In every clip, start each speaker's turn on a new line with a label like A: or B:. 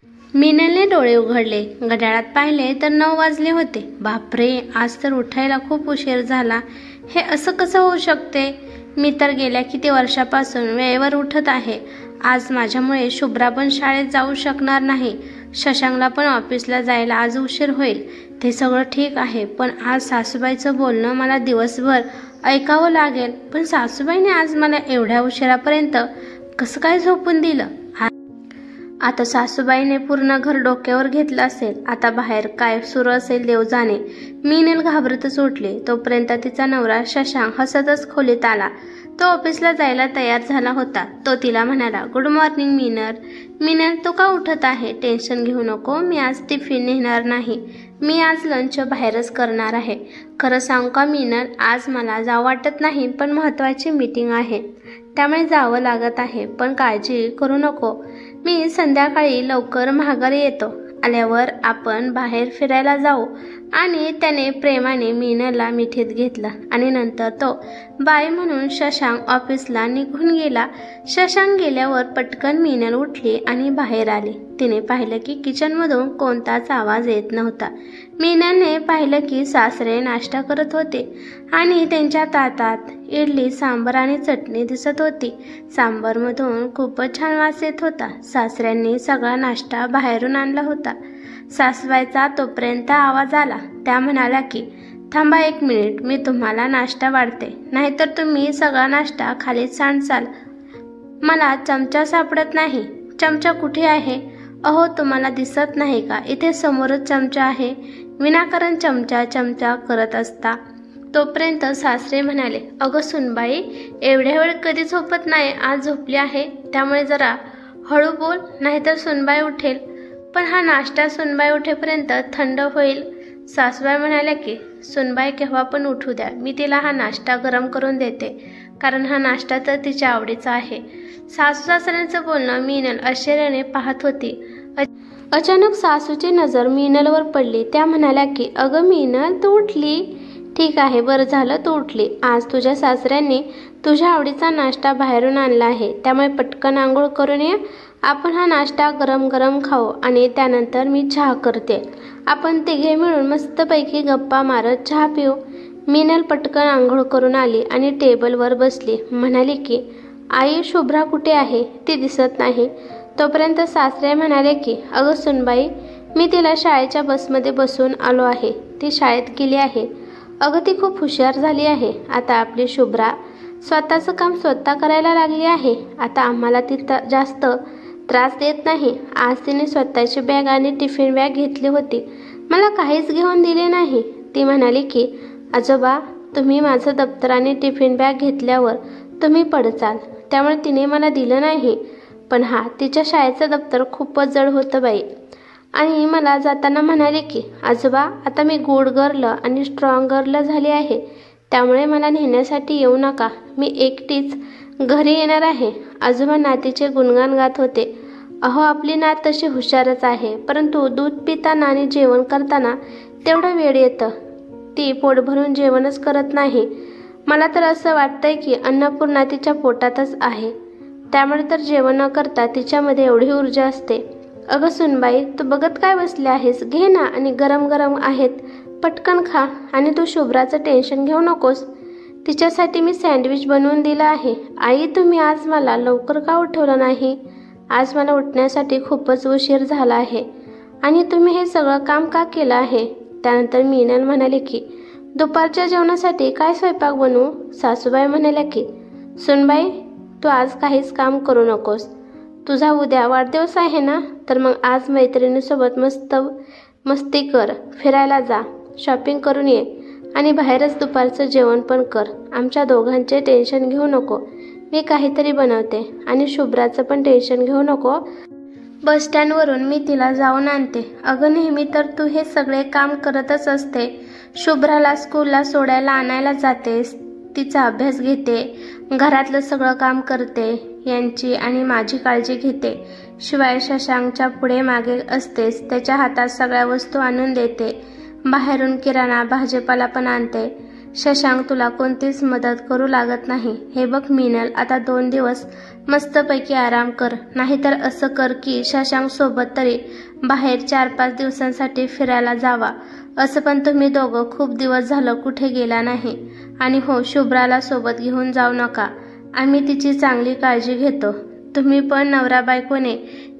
A: मीनलने डोळे उघडले. घड्याळात पाहिले तर 9 वाजले होते. बापरे, आज तर उठायला खूप उशीर झाला. हे असं कसं होऊ शकते? मी तर गेल्या किती वर्षापासून वेळेवर उठत आहे. आज माझ्यामुळे शुभ्रा पण शाळेत जाऊ शकणार नाही. शशांकला पण ऑफिसला जायला आज उशीर होईल. ते सगळं ठीक आहे, पण आज सासूबाईचं बोलणं मला दिवसभर ऐकावं लागेल. पण सासूबाईने आज मला एवढ्या उशिरापर्यंत कसं काय झोपून दिलं? आता सासूबाईने पूर्ण घर डोक्यावर घेतलं असेल. आता बाहेर काय सुरू असेल देव जाणे. मीनल घाबरतच उठली. तोपर्यंत तिचा नवरा शशांक हसतच खोलीत आला. तो ऑफिसला जायला तयार झाला होता. तो तिला म्हणाला, गुड मॉर्निंग मीनल. मीनल, तू का उठत आहे? टेन्शन घेऊ नको, मी आज टिफिन नेणार नाही. मी आज लंच बाहेरच करणार आहे. खरं सांगू का मीनल, आज मला जावं वाटत नाही, पण महत्त्वाची मीटिंग आहे, त्यामुळे जावं लागत आहे. पण काळजी करू नको, मी संध्याकाळी लवकर माघारी येतो. आल्यावर आपण बाहेर फिरायला जाऊ. आणि त्याने प्रेमाने मीनलला मिठीत घेतलं आणि नंतर तो बाय म्हणून शशांक ऑफिसला निघून गेला. शशांक गेल्यावर पटकन मीनल उठली आणि बाहेर आली. तिने पाहिलं की किचनमधून कोणताच आवाज येत नव्हता. मीनलने पाहिलं की सासरे नाश्ता करत होते आणि त्यांच्या ताटात इडली, सांबार आणि चटणी दिसत होती. सांबारमधून खूपच छान वास येत होता. सासऱ्यांनी सगळा नाश्ता बाहेरून आणला होता. सासूबाईचा तोपर्यंत आवाज आला. त्या म्हणाल्या की थांबा 1 मिनिट, मी तुम्हाला नाश्ता वाढते, नाहीतर तुम्ही सगळा नाश्ता खालीच सांडसाल. मला चमचा सापडत नाही. चमचा कुठे आहे? अहो, तुम्हाला दिसत नाही का? इथे समोरच चमचा आहे. विनाकारण चमचा चमचा करत असता. तोपर्यंत सासरे म्हणाले, अगं सुनबाई, एवढ्या वेळ कधी झोपत नाही. आज झोपली आहे, त्यामुळे जरा हळू बोल, नाहीतर सुनबाई उठेल. पण हा नाश्ता सुनबाई उठेपर्यंत थंड होईल. सासूबाई म्हणाल्या की सुनबाई केव्हा पण उठू द्या, मी तिला हा नाश्ता गरम करून देते, कारण हा नाश्ता तर तिच्या आवडीचा आहे. सासू सासऱ्यांचं बोलणं मीनल आश्चर्याने पाहत होती. अचानक सासूची नजर मीनलवर पडली. त्या म्हणाल्या की अगं मीनल, तू उठली? ठीक आहे, बरं झालं तू उठली. आज तुझ्या सासऱ्यांनी तुझ्या आवडीचा नाश्ता बाहेरून आणला आहे, त्यामुळे पटकन आंघोळ करून ये. आपण हा नाश्ता गरम गरम खाऊ आणि त्यानंतर मी चहा करते. आपण तिघे मिळून मस्तपैकी गप्पा मारत चहा पिऊ. मीनल पटकन आंघोळ करून आली आणि टेबलवर बसली. म्हणाली की आई, शुभ्रा कुठे आहे? ती दिसत नाही. तोपर्यंत सासरे म्हणाले की अगं सुनबाई, मी तिला शाळेच्या बसमध्ये बसून आलो आहे. ती शाळेत गेली आहे. अगं, ती खूप हुशार झाली आहे. आता आपली शुभ्रा स्वतःचं काम स्वतः करायला लागली आहे. आता आम्हाला ती जास्त त्रास देत नाही. आज तिने स्वतःची बॅग आणि टिफिन बॅग घेतली होती. मला काहीच घेऊन दिले नाही. ती म्हणाली की आजोबा, तुम्ही माझं दप्तर आणि टिफिन बॅग घेतल्यावर तुम्ही पडचाल, त्यामुळे तिने मला दिलं नाही. पण तिच्या शाळेचं दप्तर खूपच जड होतं बाई. आणि मला जाताना म्हणाले की आजोबा, आता मी गुड गर्ल आणि स्ट्रॉंग गर्ल झाली आहे, त्यामुळे मला नेण्यासाठी येऊ नका, मी एकटीच घरी येणार आहे. आजोबा नातीचे गुणगान गात होते. अहो, आपली नात तशी हुशारच आहे, परंतु दूध पिताना आणि जेवण करताना तेवढं वेळ येतं. ती पोट भरून जेवणच करत नाही. मला तर असं वाटतंय की अन्नपूर्णा तिच्या पोटातच आहे, त्यामुळे तर जेवण न करता तिच्यामध्ये एवढी ऊर्जा असते. अगं सुनबाई, तू बघत काय बसले आहेस? घे ना, आणि गरम गरम आहेत, पटकन खा. आणि तू शुभ्राचं टेन्शन घेऊ नकोस, तिच्यासाठी मी सँडविच बनवून दिलं आहे. आई, तुम्ही आज मला लवकर का उठवलं नाही? आज मला उठण्यासाठी खूपच उशीर झाला आहे. आणि तुम्ही हे सगळं काम का केलं आहे? त्यानंतर मीनल म्हणाले की दुपारच्या जेवणासाठी काय स्वयंपाक बनवू? सासूबाई म्हणाल्या की सुनबाई, तू आज काहीच काम करू नकोस. तुझा उद्या वाढदिवस आहे ना, तर मग आज मैत्रिणीसोबत मस्ती कर, फिरायला जा, शॉपिंग करून ये आणि बाहेरच दुपारचं जेवण पण कर. आमच्या दोघांचे टेन्शन घेऊ नको, मी काहीतरी बनवते. आणि शुभ्राचं पण टेन्शन घेऊ नको, बस स्टँडवरून मी तिला जाऊन आणते. अगं, नेहमी तर तू हे सगळे काम करतच असते. शुभ्राला स्कूलला सोडायला आणायला जातेस, तिचा अभ्यास घेते, घरातलं सगळं काम करते, यांची आणि माझी काळजी घेते. शिवाय शशांकच्या पुढे मागे असतेस, त्याच्या हातात सगळ्या वस्तू आणून देते, बाहेरून किराणा भाजीपाला पण आणते. शशांक तुला कोणतीच मदत करू लागत नाही. हे बघ मीनल, आता 2 दिवस मस्तपैकी आराम कर. नाहीतर असं कर की शशांक सोबत तरी बाहेर 4-5 दिवसांसाठी फिरायला जावा. असं पण तुम्ही दोघं खूप दिवस झालं कुठे गेला नाही. आणि हो, शुभ्राला सोबत घेऊन जाऊ नका. आम्ही तिची चांगली काळजी घेतो. तुम्ही पण नवरा बायकोने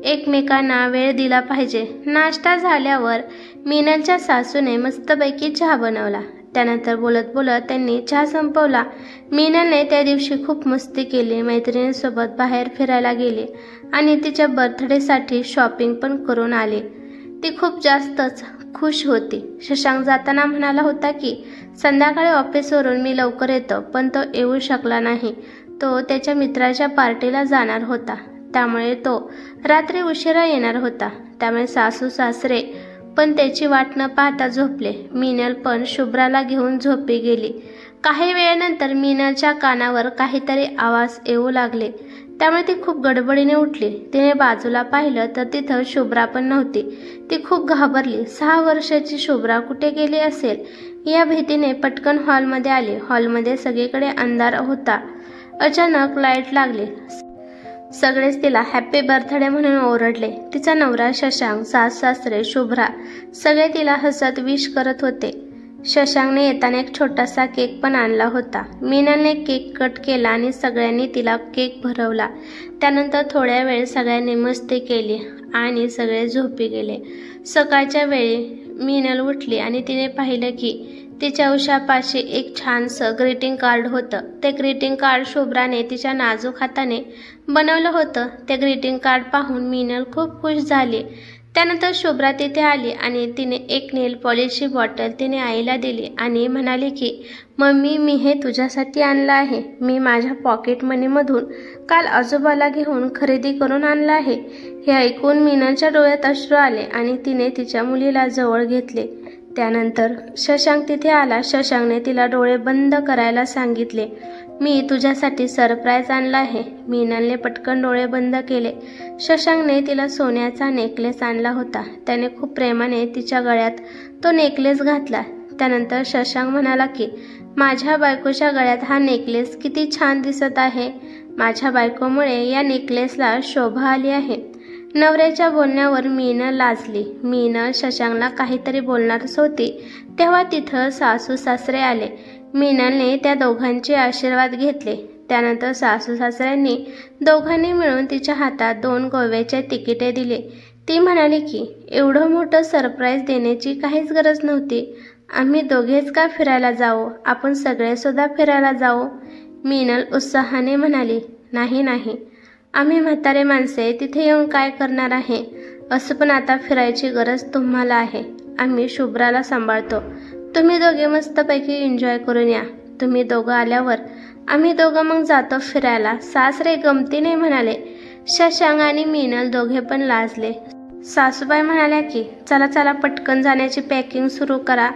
A: एकमेकांना वेळ दिला पाहिजे. नाश्ता झाल्यावर मीनलच्या सासूने मस्तपैकी चहा बनवला. त्यानंतर बोलत बोलत त्यांनी चहा संपवला. मीनलने त्या दिवशी खूप मस्ती केली. मैत्रिणींसोबत बाहेर फिरायला गेली आणि तिच्या बर्थडेसाठी शॉपिंग पण करून आली. ती खूप जास्तच खुश होती. शशांक जाताना म्हणाला होता की संध्याकाळी ऑफिसवरून मी लवकर येतो, पण तो येऊ शकला नाही. तो त्याच्या मित्राच्या पार्टीला जाणार होता, त्यामुळे तो रात्री उशिरा येणार होता. त्यामुळे सासू सासरे पण त्याची वाट न पाहता झोपले. मीनल पण शुभ्राला घेऊन झोपी गेली. काही वेळानंतर मीनलच्या कानावर काहीतरी आवाज येऊ लागले. त्यामुळे ती खूप गडबडीने उठली. तिने बाजूला पाहिलं तर तिथं शुभ्रा पण नव्हती. ती खूप घाबरली. 6 वर्षाची शुभ्रा कुठे गेली असेल या भीतीने पटकन हॉलमध्ये आली. हॉलमध्ये सगळीकडे अंधार होता. अचानक लाईट लागली. सगळेच तिला हॅपी बर्थडे म्हणून ओरडले. तिचा नवरा शशांक, सासरे, शुभ्रा सगळे तिला हसत विश करत होते. शशांकने येताना एक छोटासा केक पण आणला होता. मीनलने केक कट केला आणि सगळ्यांनी तिला केक भरवला. त्यानंतर थोड्या वेळ सगळ्यांनी मस्ती केली आणि सगळे झोपी गेले. सकाळच्या वेळी मीनल उठली आणि तिने पाहिलं की तिच्या उशापाशी एक छानसं ग्रीटिंग कार्ड होतं. ते ग्रीटिंग कार्ड शुभ्राने तिच्या नाजूक हाताने बनवलं होतं. ते ग्रीटिंग कार्ड पाहून मीनल खूप खुश झाली. त्यानंतर शुभ्रा तिथे आली आणि तिने एक नेल पॉलिशची बॉटल तिने आईला दिली आणि म्हणाली की मम्मी, मी हे तुझ्यासाठी आणलं आहे. मी माझ्या पॉकेट मनीमधून काल आजोबाला घेऊन खरेदी करून आणलं आहे. हे ऐकून मीनलच्या डोळ्यात अश्रू आले आणि तिने तिच्या मुलीला जवळ घेतले. त्यानंतर शशांक तिथे आला. शशांकने तिला डोळे बंद करायला सांगितले. मी तुझ्यासाठी सरप्राईज आणला आहे. मीनलने पटकन डोळे बंद केले. शशांकने तिला सोन्याचा नेकलेस आणला होता. त्याने खूप प्रेमाने तिच्या गळ्यात तो नेकलेस घातला. त्यानंतर शशांक म्हणाला की माझ्या बायकोच्या गळ्यात हा नेकलेस किती छान दिसत आहे. माझ्या बायकोमुळे या नेकलेसला शोभा आली आहे. नवऱ्याच्या बोलण्यावर मीनल लाजली. मीनल शशांकला काहीतरी बोलणारच होती तेव्हा तिथं सासू सासरे आले. मीनलने त्या दोघांचे आशीर्वाद घेतले. त्यानंतर सासू सासऱ्यांनी दोघांनी मिळून तिच्या हातात 2 गोव्याचे तिकिटे दिले. ती म्हणाली की एवढं मोठं सरप्राईज देण्याची काहीच गरज नव्हती. आम्ही दोघेच का फिरायला जाऊ? आपण सगळे सुद्धा फिरायला जाऊ. मीनल उत्साहाने म्हणाली, नाही नाही, आम्ही म्हातारे माणसे तिथे येऊन काय करणार आहे? असं पण आता फिरायची गरज तुम्हाला आहे. आम्ही शुभ्राला सांभाळतो. तुम्ही दोघे मस्तपैकी एन्जॉय करून या. तुम्ही दोघं आल्यावर आम्ही दोघं मग जातो फिरायला, सासरे गमतीने म्हणाले. शशांक आणि मीनल दोघे पण लाजले. सासूबाई म्हणाल्या की चला चला, पटकन जाण्याची पॅकिंग सुरू करा.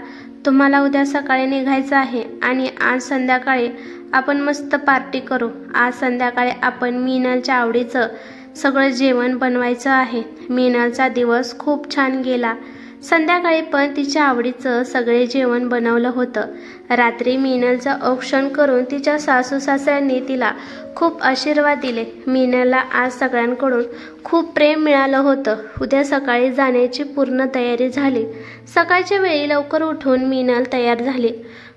A: तुम्हाला उद्या सकाळी निघायचं आहे आणि आज संध्याकाळी आपण मस्त पार्टी करू. आज संध्याकाळी आपण मीनलच्या आवडीचं सगळं जेवण बनवायचं आहे. मीनलचा दिवस खूप छान गेला. संध्याकाळी पण तिच्या आवडीचं सगळे जेवण बनवलं होतं. रात्री मीनलचं औक्षण करून तिच्या सासू सासऱ्यांनी तिला खूप आशीर्वाद दिले. मीनलला आज सगळ्यांकडून खूप प्रेम मिळालं होतं. उद्या सकाळी जाण्याची पूर्ण तयारी झाली. सकाळच्या वेळी लवकर उठून मीनल तयार झाली.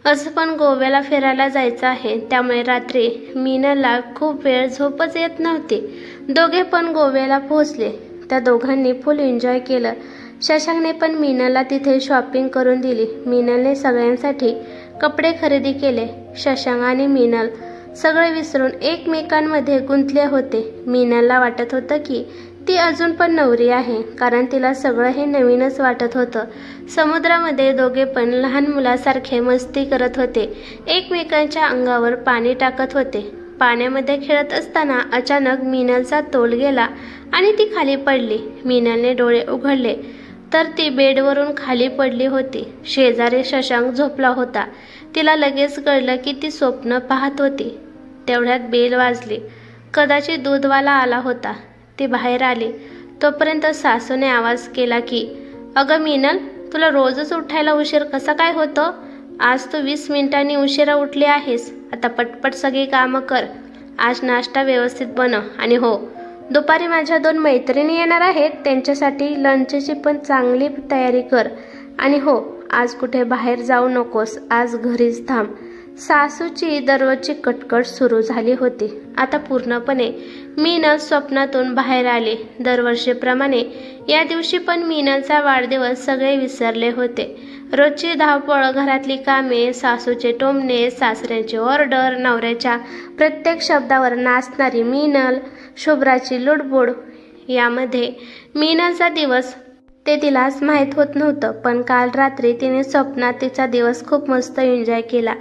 A: असं पण गोव्याला फिरायला जायचं आहे, त्यामुळे रात्री मीनलला खूप वेळ झोपच येत नव्हती. दोघे पण गोव्याला पोहोचले. त्या दोघांनी फुल एन्जॉय केलं. शशांकने पण मीनलला तिथे शॉपिंग करून दिली. मीनलने सगळ्यांसाठी कपडे खरेदी केले. शशांक आणि मीनल सगळे विसरून एकमेकांमध्ये गुंतले होते. मीनलला वाटत होतं की ती अजून पण नवरी आहे, कारण तिला सगळं हे नवीनच वाटत होतं. समुद्रामध्ये दोघे पण लहान मुलासारखे मस्ती करत होते. एकमेकांच्या अंगावर पाणी टाकत होते. पाण्यामध्ये खेळत असताना अचानक मीनलचा तोल गेला आणि ती खाली पडली. मीनलने डोळे उघडले तर ती बेडवरून खाली पडली होती. शेजारी शशांक झोपला होता. तिला लगेच कळलं की ती स्वप्न पाहत होती. तेवढ्यात बेल वाजली. कदाचित दूधवाला आला होता. ती बाहेर आली. तोपर्यंत सासूने आवाज केला की अगं मीनल, तुला रोजच उठायला उशीर कसा काय होतो? आज तू 20 मिनिटांनी उशिरा उठली आहेस. आता पटपट सगळी कामं कर. आज नाश्ता व्यवस्थित बनव. आणि हो, दुपारी माझ्या 2 मैत्रिणी येणार आहेत, त्यांच्यासाठी लंचची पण चांगली तयारी कर. आणि हो, आज कुठे बाहेर जाऊ नकोस, आज घरीच थांब. सासूची दररोजची कटकट सुरू झाली होती. आता पूर्णपणे मीनल स्वप्नातून बाहेर आली. दरवर्षीप्रमाणे या दिवशी पण मीनलचा वाढदिवस सगळे विसरले होते. रोजची धावपळ, घरातली कामे, सासूचे टोमणे, सासऱ्यांची ऑर्डर, नवऱ्याच्या प्रत्येक शब्दावर नाचणारी मीनल, शुभ्राची लुडबुड. यामध्ये मीनलचा दिवस ते तिलाच माहीत होत नव्हतं, पण काल रात्री तिने स्वप्नात तिचा दिवस खूप मस्त एन्जॉय केला.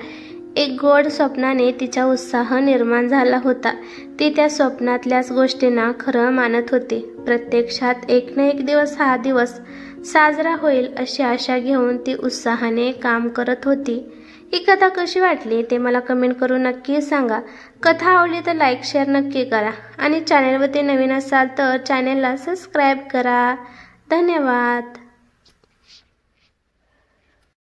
A: एक गोड स्वप्नाने तिचा उत्साह निर्माण झाला होता. ती त्या स्वप्नातल्याच गोष्टींना खरं मानत होती. प्रत्यक्षात एक ना एक दिवस हा दिवस साजरा होईल अशी आशा घेऊन ती उत्साहाने काम करत होती. ही कथा कशी वाटली ते मला कमेंट करून नक्की सांगा. कथा आवडली तर लाईक शेअर नक्की करा आणि चॅनलवरती नवीन असाल तर चॅनलला सबस्क्राईब करा. धन्यवाद.